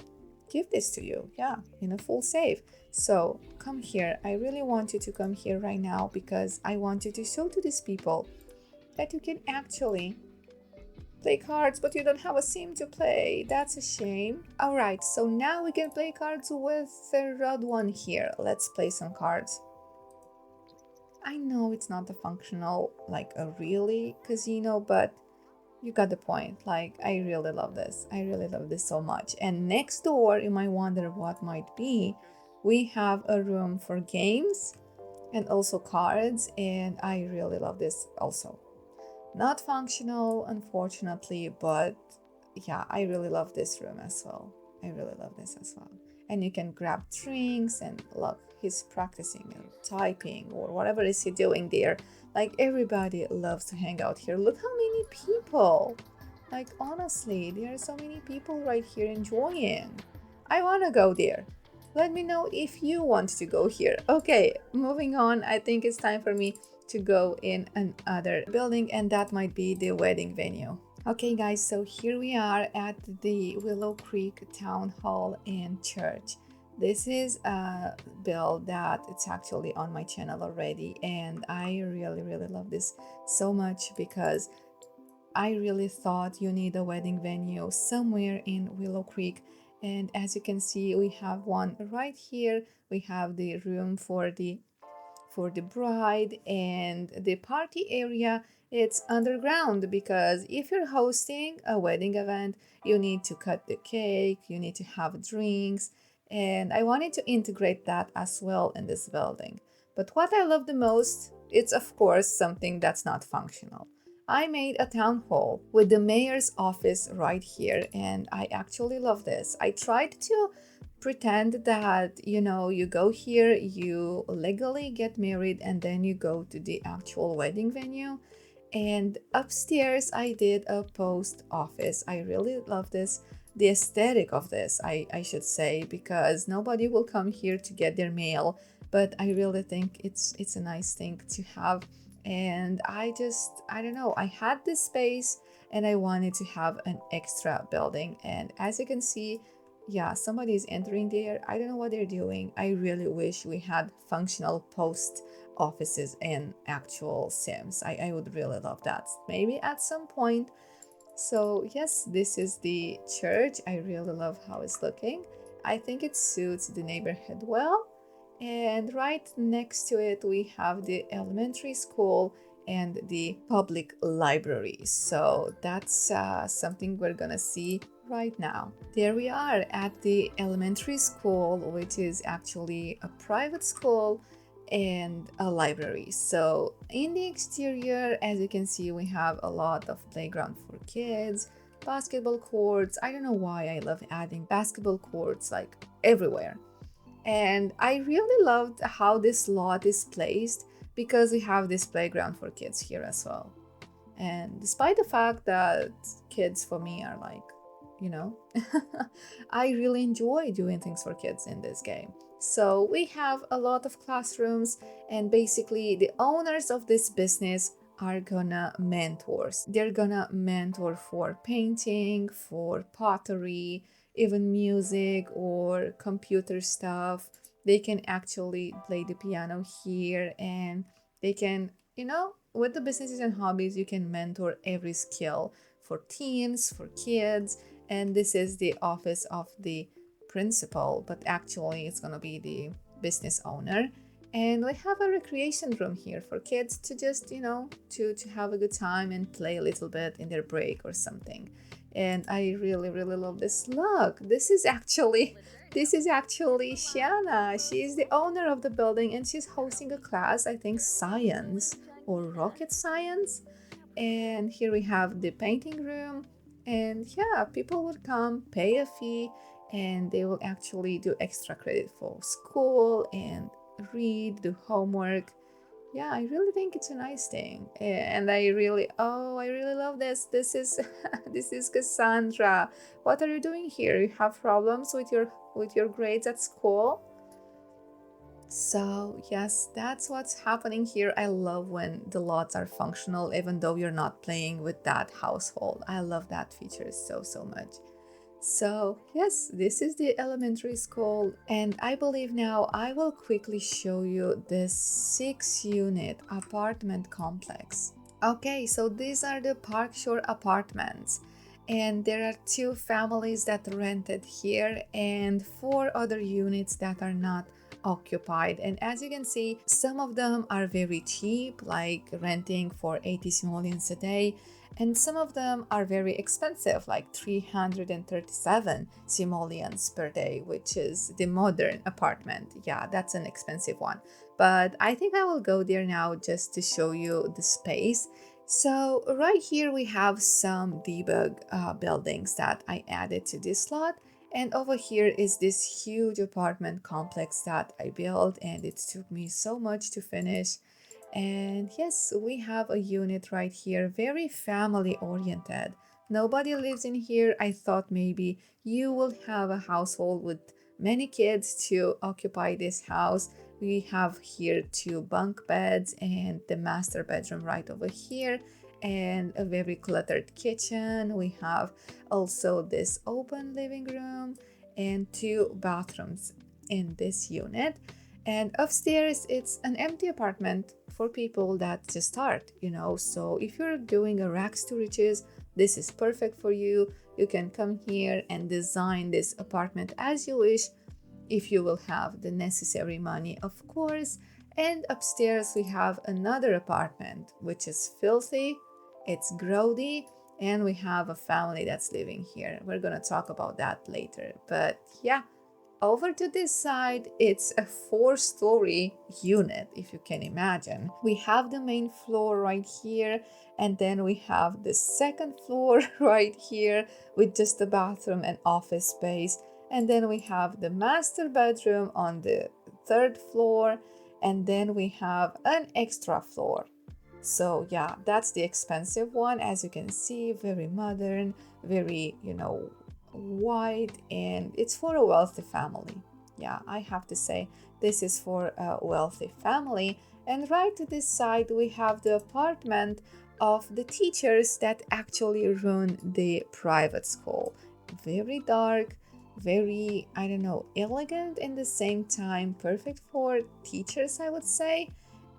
give this to you, yeah, in a full save. So come here. I really want you to come here right now because I want you to show to these people that you can actually play cards, but you don't have a sim to play. That's a shame. All right, so now we can play cards with the red one here. Let's play some cards. I know it's not a functional, like a really casino, but you got the point. Like, I really love this. I really love this so much. And next door, you might wonder what might be. We have a room for games and also cards, and I really love this also. Not functional, unfortunately, but yeah, I really love this room as well. I really love this as well. And you can grab drinks, and look, he's practicing typing or whatever is he doing there. Like, everybody loves to hang out here. Look how many people. Like, honestly, there are so many people right here enjoying. I want to go there. Let me know if you want to go here. Okay, moving on. I think it's time for me to go in another building, and that might be the wedding venue. Okay guys, so here we are at the Willow Creek Town Hall and Church. This is a build that it's actually on my channel already, and I really love this so much because I really thought you need a wedding venue somewhere in Willow Creek. And as you can see, we have one right here. We have the room for the bride, and the party area, it's underground because if you're hosting a wedding event, you need to cut the cake, you need to have drinks, and I wanted to integrate that as well in this building. But what I love the most, it's of course something that's not functional. I made a town hall with the mayor's office right here, and I actually love this. I tried to pretend that, you know, you go here, you legally get married, and then you go to the actual wedding venue. And upstairs I did a post office. I really love this, the aesthetic of this, I should say, because nobody will come here to get their mail, but I really think it's a nice thing to have. And I don't know, I had this space and I wanted to have an extra building. And as you can see, yeah, somebody is entering there. I don't know what they're doing. I really wish we had functional post offices in actual Sims. I would really love that. Maybe at some point. So yes, this is the church. I really love how it's looking. I think it suits the neighborhood well. And right next to it, we have the elementary school and the public library. So that's something we're gonna see right now. There we are at the elementary school, which is actually a private school and a library. So in the exterior, as you can see, we have a lot of playground for kids, basketball courts. I don't know why I love adding basketball courts like everywhere. And I really loved how this lot is placed because we have this playground for kids here as well. And despite the fact that kids for me are like, you know, I really enjoy doing things for kids in this game. So we have a lot of classrooms, and basically the owners of this business are gonna mentors. They're gonna mentor for painting, for pottery, even music or computer stuff. They can actually play the piano here, and they can, you know, with the businesses and hobbies, you can mentor every skill for teens, for kids. And this is the office of the principal, but actually it's gonna be the business owner. And we have a recreation room here for kids to just, you know, to have a good time and play a little bit in their break or something. And I really, really love this. Look, this is actually Shiana. She is the owner of the building and she's hosting a class, I think science or rocket science. And here we have the painting room. And yeah, people would come, pay a fee, and they will actually do extra credit for school and read, do homework. Yeah, I really think it's a nice thing. And I really love this. This is this is Cassandra. What are you doing here? You have problems with your grades at school? So yes, that's what's happening here. I love when the lots are functional even though you're not playing with that household. I love that feature so much. So yes, this is the elementary school, and I believe now I will quickly show you this 6-unit apartment complex. Okay, so these are the Park Shore apartments, and there are 2 families that rented here and 4 other units that are not occupied. And as you can see, some of them are very cheap, like renting for 80 simoleons a day, and some of them are very expensive, like 337 simoleons per day, which is the modern apartment. Yeah, that's an expensive one. But I think I will go there now just to show you the space. So right here we have some debug buildings that I added to this slot. And over here is this huge apartment complex that I built, and it took me so much to finish. And yes, we have a unit right here, very family oriented. Nobody lives in here. I thought maybe you will have a household with many kids to occupy this house. We have here 2 bunk beds and the master bedroom right over here, and a very cluttered kitchen. We have also this open living room and 2 bathrooms in this unit. And upstairs, it's an empty apartment for people that just start, you know. So if you're doing a rags to riches, this is perfect for you. You can come here and design this apartment as you wish, if you will have the necessary money, of course. And upstairs, we have another apartment, which is filthy, it's grody, and we have a family that's living here. We're gonna talk about that later. But yeah, over to this side, it's a 4-story unit, if you can imagine. We have the main floor right here, and then we have the second floor right here with just a bathroom and office space. And then we have the master bedroom on the 3rd floor, and then we have an extra floor. So yeah, that's the expensive one. As you can see, very modern, very, you know, white, and it's for a wealthy family. Yeah, I have to say This is for a wealthy family. And right to this side, we have the apartment of the teachers that actually run the private school. Very dark, very, I don't know, elegant in the same time, perfect for teachers, I would say.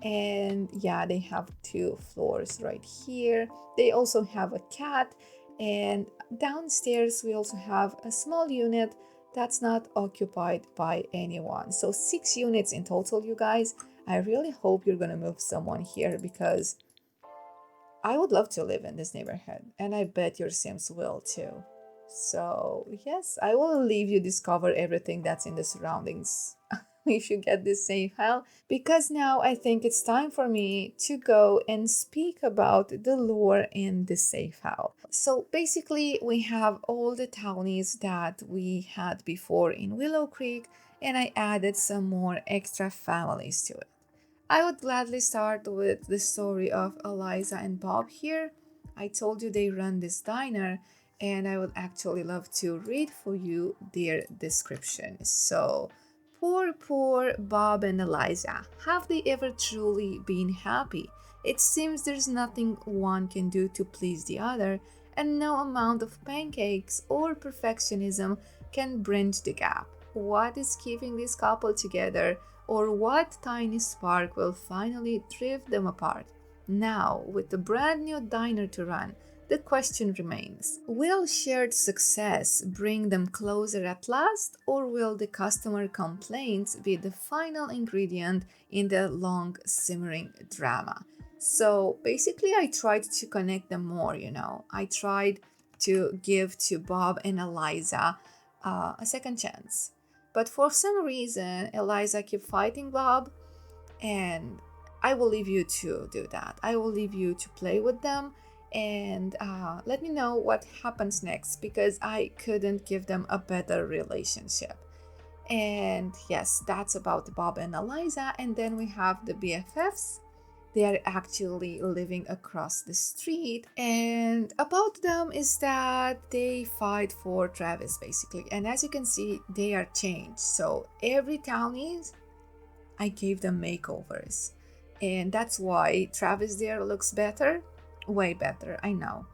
And yeah, they have 2 floors right here. They also have a cat, and downstairs we also have a small unit that's not occupied by anyone. So 6 units in total, you guys. I really hope you're gonna move someone here because I would love to live in this neighborhood, and I bet your Sims will too. So, yes, I will leave you discover everything that's in the surroundings if you get this safe file, because now I think it's time for me to go and speak about the lore in the safe house. So basically, we have all the townies that we had before in Willow Creek, and I added some more extra families to it. I would gladly start with the story of Eliza and Bob here. I told you they run this diner, and I would actually love to read for you their description. So, poor Bob and Eliza. Have they ever truly been happy? It seems there's nothing one can do to please the other, and no amount of pancakes or perfectionism can bridge the gap. What is keeping this couple together? Or what tiny spark will finally drift them apart? Now, with a brand new diner to run, the question remains, will shared success bring them closer at last, or will the customer complaints be the final ingredient in the long simmering drama? So basically, I tried to connect them more, I tried to give to Bob and Eliza a second chance. But for some reason, Eliza kept fighting Bob, and I will leave you to do that. I will leave you to play with them, and let me know what happens next, because I couldn't give them a better relationship. And yes, that's about Bob and Eliza. And then we have the BFFs. They are actually living across the street, and about them is that they fight for Travis basically, and as you can see, they are changed. So every townies, I gave them makeovers, and that's why Travis there looks better, way better, I know.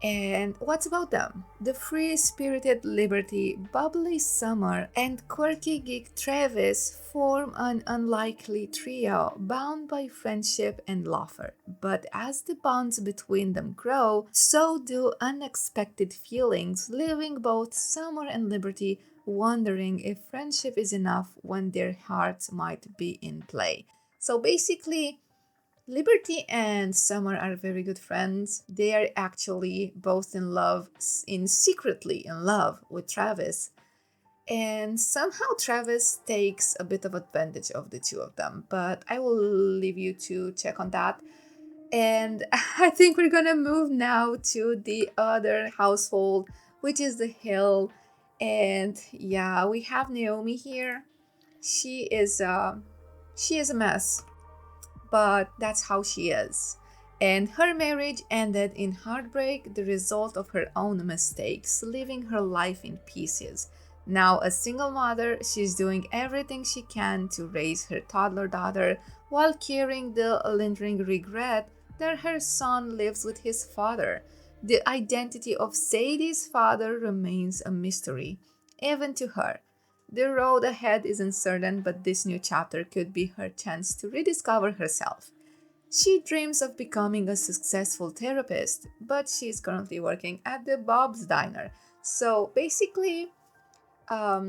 And what's about them? The free-spirited Liberty, bubbly Summer, and quirky geek Travis form an unlikely trio bound by friendship and laughter. But as the bonds between them grow, so do unexpected feelings, leaving both Summer and Liberty wondering if friendship is enough when their hearts might be in play. So basically, Liberty and Summer are very good friends. They are actually both in love, secretly in love with Travis. And somehow Travis takes a bit of advantage of the two of them. But I will leave you to check on that. And I think we're gonna move now to the other household, which is the Hill. And yeah, we have Naomi here. She is a mess, but that's how she is. And her marriage ended in heartbreak, the result of her own mistakes, leaving her life in pieces. Now, a single mother, she's doing everything she can to raise her toddler daughter while carrying the lingering regret that her son lives with his father. The identity of Sadie's father remains a mystery, even to her. The road ahead is uncertain, but this new chapter could be her chance to rediscover herself. She dreams of becoming a successful therapist, but she's currently working at the Bob's Diner. So basically,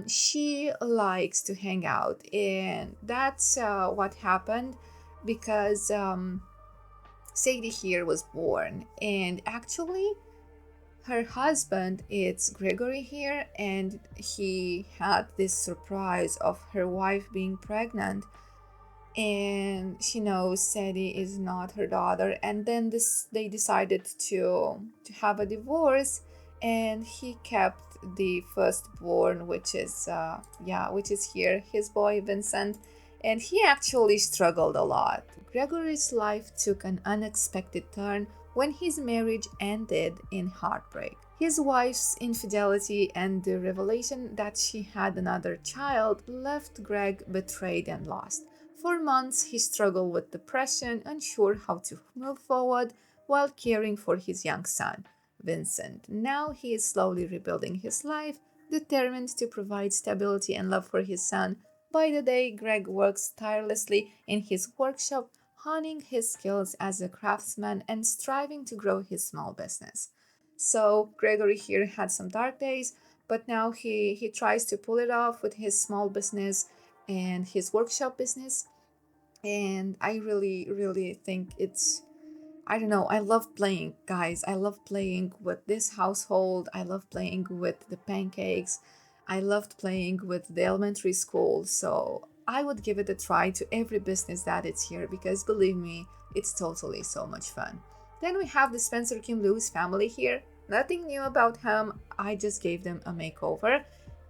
she likes to hang out, and that's what happened because Sadie here was born, and actually, her husband is Gregory here, and he had this surprise of her wife being pregnant, and she knows Sadie is not her daughter, and then they decided to have a divorce, and he kept the firstborn, which is here, his boy Vincent, and he actually struggled a lot. Gregory's life took an unexpected turn when his marriage ended in heartbreak. His wife's infidelity and the revelation that she had another child left Greg betrayed and lost. For months, he struggled with depression, unsure how to move forward while caring for his young son, Vincent. Now he is slowly rebuilding his life, determined to provide stability and love for his son. By the day, Greg works tirelessly in his workshop, honing his skills as a craftsman and striving to grow his small business. So Gregory here had some dark days, but now he tries to pull it off with his small business and his workshop business. And I really think it's, I don't know, I love playing, guys. I love playing with this household. I love playing with the pancakes. I loved playing with the elementary school. So I would give it a try to every business that is here because believe me, it's totally so much fun. Then we have the Spencer Kim Lewis family here. Nothing new about him. I just gave them a makeover.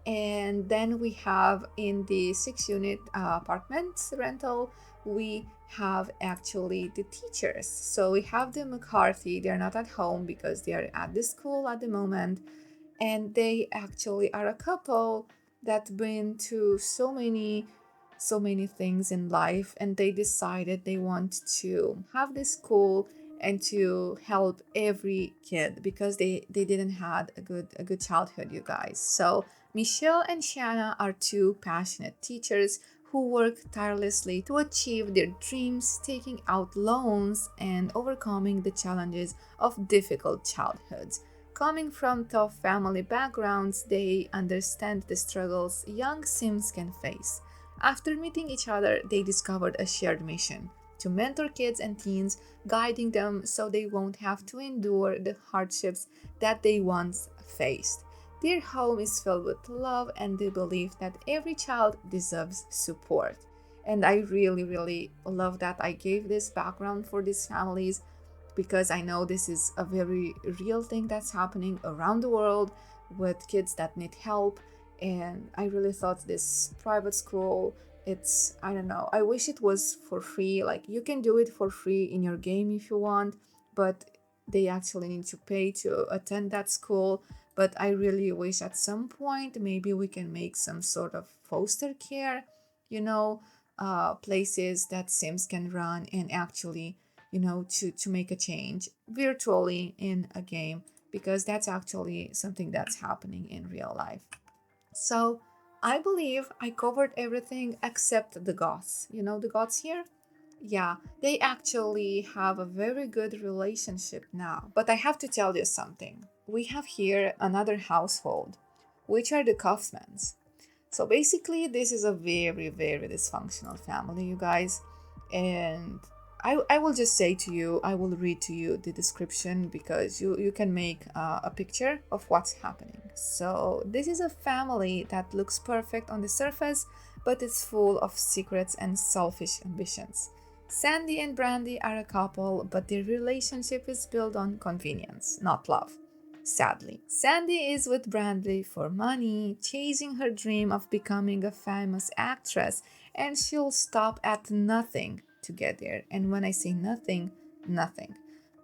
And then we have in the 6 unit apartment rental, we have actually the teachers. So we have the McCarthy, they're not at home because they are at the school at the moment. And they actually are a couple that been to so many things in life, and they decided they want to have this school and to help every kid because they didn't had a good childhood, you guys. So Michelle and Shanna are two passionate teachers who work tirelessly to achieve their dreams, taking out loans and overcoming the challenges of difficult childhoods. Coming from tough family backgrounds, they understand the struggles young Sims can face. After meeting each other, they discovered a shared mission to mentor kids and teens, guiding them so they won't have to endure the hardships that they once faced. Their home is filled with love and the belief that every child deserves support. And I really love that I gave this background for these families because I know this is a very real thing that's happening around the world with kids that need help. And I really thought this private school, it's, I don't know, I wish it was for free. Like you can do it for free in your game if you want, but they actually need to pay to attend that school. But I really wish at some point maybe we can make some sort of foster care, you know, places that Sims can run and actually, to make a change virtually in a game because that's actually something that's happening in real life. So I believe I covered everything except the goths. You know the goths here? Yeah, they actually have a very good relationship now. But I have to tell you something. We have here another household, which are the Kaufmans. So basically, this is a very dysfunctional family, you guys. And I will just say to you, I will read to you the description because you can make a picture of what's happening. So this is a family that looks perfect on the surface, but it's full of secrets and selfish ambitions. Sandy and Brandy are a couple, but their relationship is built on convenience, not love. Sadly, Sandy is with Brandy for money, chasing her dream of becoming a famous actress, and she'll stop at nothing to get there. And when I say nothing, nothing.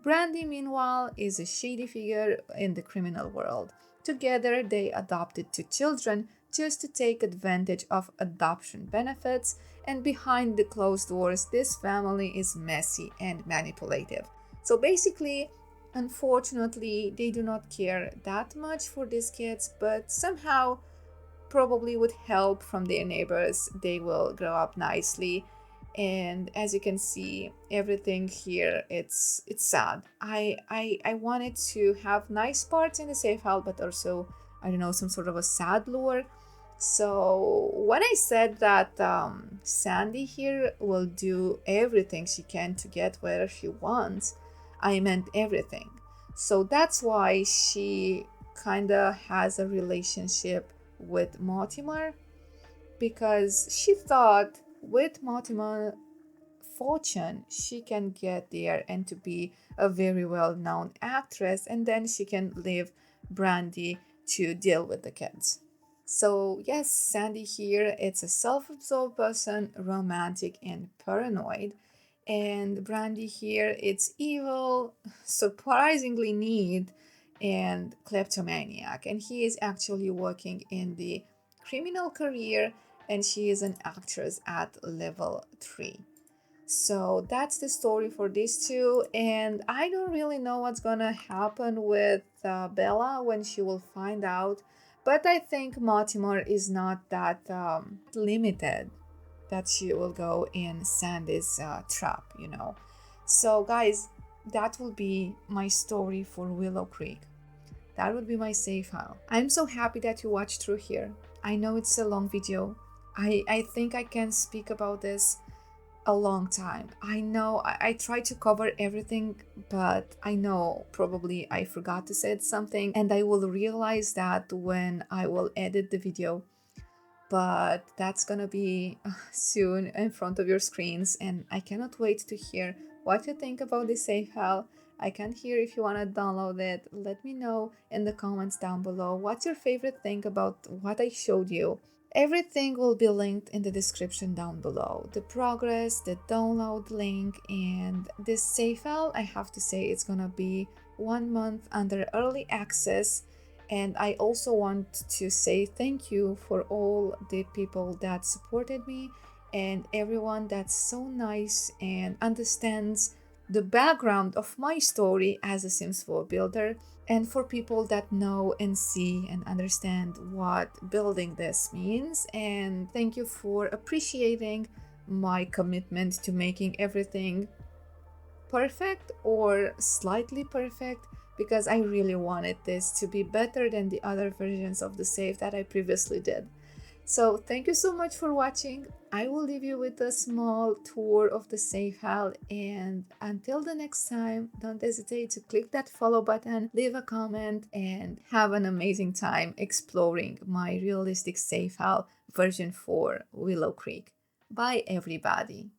Brandy, meanwhile, is a shady figure in the criminal world. Together, they adopted two children just to take advantage of adoption benefits, and behind the closed doors, this family is messy and manipulative. So basically, unfortunately, they do not care that much for these kids, but somehow, probably with help from their neighbors, they will grow up nicely. And as you can see, everything here, it's sad. I wanted to have nice parts in the safe house, but also, I don't know, some sort of a sad lure. So when I said that Sandy here will do everything she can to get where she wants, I meant everything. So that's why she kind of has a relationship with Mortimer because she thought with Mortimer fortune she can get there and to be a very well known actress, and then she can leave Brandy to deal with the kids. So yes, Sandy here, it's a self-absorbed person, romantic and paranoid. And Brandy here, it's evil, surprisingly neat, and kleptomaniac, and he is actually working in the criminal career, and she is an actress at level 3. So that's the story for these two, and I don't really know what's gonna happen with Bella when she will find out, but I think Mortimer is not that limited that she will go in Sandy's trap, you know. So, guys, that will be my story for Willow Creek. That would be my save file. I'm so happy that you watched through here. I know it's a long video. I think I can speak about this a long time. I know I try to cover everything, but I know probably I forgot to say something, and I will realize that when I will edit the video. But that's gonna be soon in front of your screens, and I cannot wait to hear what you think about this save file. I can't hear if you want to download it. Let me know in the comments down below. What's your favorite thing about what I showed you? Everything will be linked in the description down below. The progress, the download link, and this save file, I have to say it's gonna be 1 month under early access. And I also want to say thank you for all the people that supported me and everyone that's so nice and understands the background of my story as a Sims 4 builder, and for people that know and see and understand what building this means. And thank you for appreciating my commitment to making everything perfect or slightly perfect, because I really wanted this to be better than the other versions of the save that I previously did. So thank you so much for watching. I will leave you with a small tour of the save file, and until the next time, don't hesitate to click that follow button, leave a comment, and have an amazing time exploring my realistic save file version 4 Willow Creek. Bye everybody.